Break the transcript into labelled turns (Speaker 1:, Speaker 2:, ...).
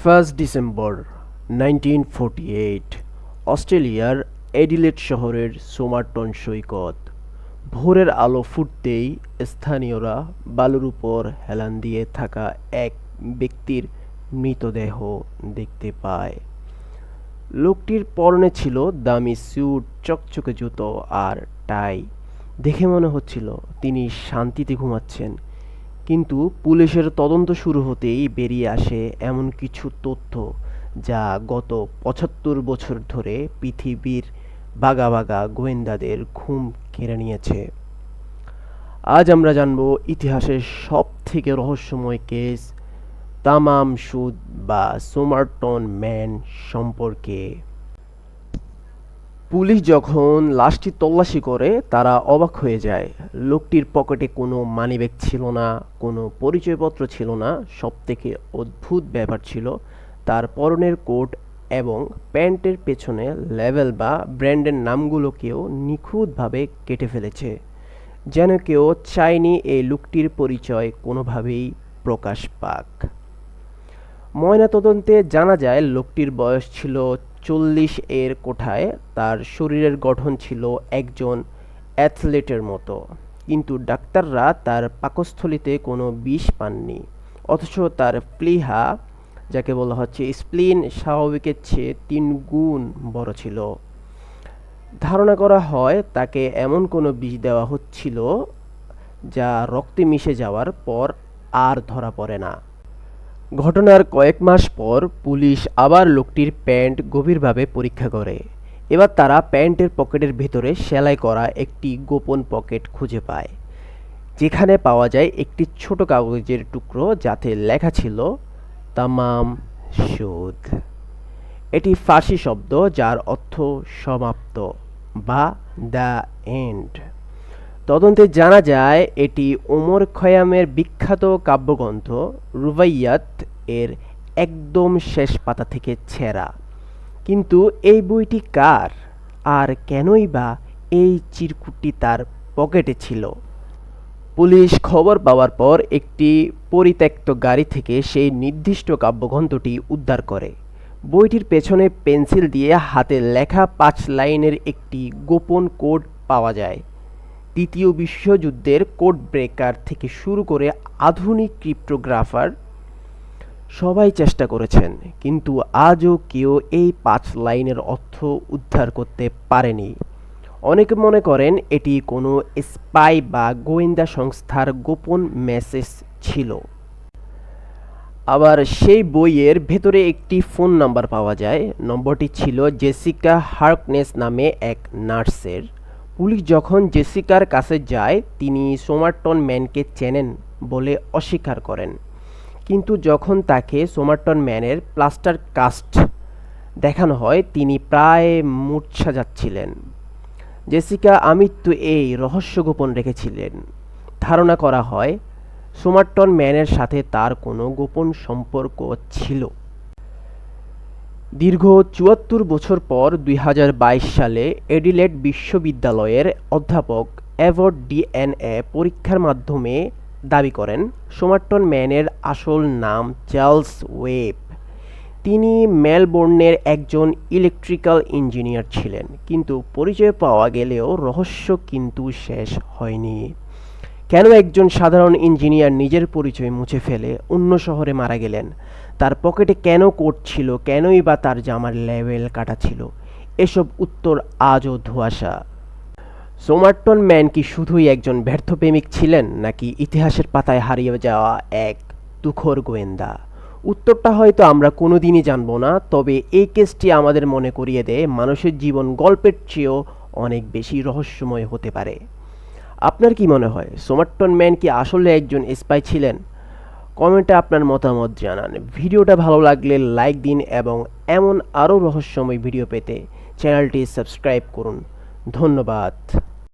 Speaker 1: 1 December 1948 অস্ট্রেলিয়ার Adelaide শহরের সোমারটন সৈকত। ভোরের আলো ফুটতেই স্থানীয়রা বালুর উপর হেলান দিয়ে থাকা এক ব্যক্তির মৃতদেহ দেখতে পায়। লোকটির পরনে ছিল দামি স্যুট, চকচকে জুতো আর টাই। দেখে মনে হচ্ছিল তিনি শান্তিতে ঘুমাচ্ছেন। কিন্তু পুলিশের তদন্ত শুরু হতেই বেরিয়ে আসে এমন কিছু তথ্য যা গত ৭৫ বছর ধরে পৃথিবীর বাঘা বাঘা গোয়েন্দাদের ঘুম কেড়ে নিয়েছে। আজ আমরা জানব ইতিহাসের সব থেকে রহস্যময় কেস তামাম সুদ বা সোমারটন ম্যান সম্পর্কে। পুলিশ যখন লাশটি তল্লাশি করে তারা অবাক হয়ে যায়। লোকটির পকেটে কোনো মানিব্যাগ ছিল না, কোনো পরিচয়পত্র ছিল না। সবথেকে অদ্ভুত ব্যাপার ছিল তার পরনের কোট এবং প্যান্টের পেছনে লেবেল বা ব্র্যান্ডের নামগুলোকেও নিখুঁতভাবে কেটে ফেলেছে, যেন কেউ চায়নি এই লোকটির পরিচয় কোনোভাবেই প্রকাশ পাক। ময়নাতদন্তে জানা যায় লোকটির বয়স ছিল ৪০ এর কোঠায়। তার শরীরের গঠন ছিল একজন অ্যাথলেটের মতো, কিন্তু ডাক্তাররা তার পাকস্থলীতে কোনো বিষ পাননি। অথচ তার প্লীহা, যাকে বলা হচ্ছে স্প্লিন, স্বাভাবিকের চেয়ে ৩ গুণ বড় ছিল। ধারণা করা হয় তাকে এমন কোনো বিষ দেওয়া হচ্ছিল যা রক্তে মিশে যাওয়ার পর আর ধরা পড়ে না। ঘটনার কয়েক মাস পর পুলিশ আবার লোকটির প্যান্ট গভীরভাবে পরীক্ষা করে। এবার তারা প্যান্টের পকেটের ভেতরে সেলাই করা একটি গোপন পকেট খুঁজে পায়, যেখানে পাওয়া যায় একটি ছোট কাগজের টুকরো যাতে লেখা ছিল তামাম সুদ। এটি ফার্সি শব্দ যার অর্থ সমাপ্ত বা দ্য এন্ড। তদন্তে জানা যায় এটি ওমর খয়ামের বিখ্যাত কাব্যগ্রন্থ রুবাইয়াত এর একদম শেষ পাতা থেকে ছেঁড়া। কিন্তু এই বইটি কার, আর কেনই বা এই চিরকুটটি তার পকেটে ছিল? পুলিশ খবর পাওয়ার পর একটি পরিত্যক্ত গাড়ি থেকে সেই নির্দিষ্ট কাব্যগ্রন্থটি উদ্ধার করে। বইটির পেছনে পেন্সিল দিয়ে হাতে লেখা ৫ লাইনের একটি গোপন কোড পাওয়া যায়। দ্বিতীয় বিশ্বযুদ্ধের কোড ব্রেকার থেকে শুরু করে আধুনিক ক্রিপ্টোগ্রাফার সবাই চেষ্টা করেছেন, কিন্তু আজও কেউ এই ৫ লাইনের অর্থ উদ্ধার করতে পারেনি। অনেকে মনে করেন এটি কোনো স্পাই বা গোয়েন্দা সংস্থার গোপন মেসেজ ছিল। আবার সেই বইয়ের ভেতরে একটি ফোন নাম্বার পাওয়া যায়। নম্বরটি ছিল জেসিকা হার্কনেস নামে এক নার্সের। পুলিশ যখন জেসিকার কাছে যায় তিনি সোমারটন ম্যানকে চেনেন বলে অস্বীকার করেন, কিন্তু যখন তাকে সোমারটন ম্যানের প্লাস্টার কাস্ট দেখানো হয় তিনি প্রায় মূর্ছা যাচ্ছিলেন। জেসিকা আমৃত্যু এই রহস্য গোপন রেখেছিলেন। ধারণা করা হয় সোমারটন ম্যানের সাথে তার কোনো গোপন সম্পর্ক ছিল। দীর্ঘ ৭৪ বছর পর ২০২২ সালে অ্যাডিলেড বিশ্ববিদ্যালয়ের অধ্যাপক এভট ডিএনএ পরীক্ষার মাধ্যমে দাবি করেন সোমারটন ম্যানের আসল নাম চার্লস ওয়েব। তিনি মেলবোর্নের একজন ইলেকট্রিক্যাল ইঞ্জিনিয়ার ছিলেন, কিন্তু পরিচয় পাওয়া গেলেও রহস্য কিন্তু শেষ হয়নি। কেন একজন সাধারণ ইঞ্জিনিয়ার নিজের পরিচয় মুছে ফেলে অন্য শহরে মারা গেলেন? তার পকেটে কেন কোট ছিল? কেনই বা তার জামার লেবেল কাটা ছিল? এসব উত্তর আজও ধোঁয়াশা। সোমারটন ম্যান কি শুধুই একজন ব্যর্থ প্রেমিক ছিলেন, নাকি ইতিহাসের পাতায় হারিয়ে যাওয়া এক তুখোর গোয়েন্দা? উত্তরটা হয়তো আমরা কোনোদিনই জানব না, তবে এই কেসটি আমাদের মনে করিয়ে দেয় মানুষের জীবন গল্পের চেয়েও অনেক বেশি রহস্যময় হতে পারে। আপনার কি মনে হয় সোমারটন ম্যান কি আসলে একজন স্পাই ছিলেন? কমেন্টে আপনার মতামত জানান। ভিডিওটা ভালো লাগলে লাইক দিন এবং এমন আরও রহস্যময় ভিডিও পেতে চ্যানেলটি সাবস্ক্রাইব করুন। ধন্যবাদ।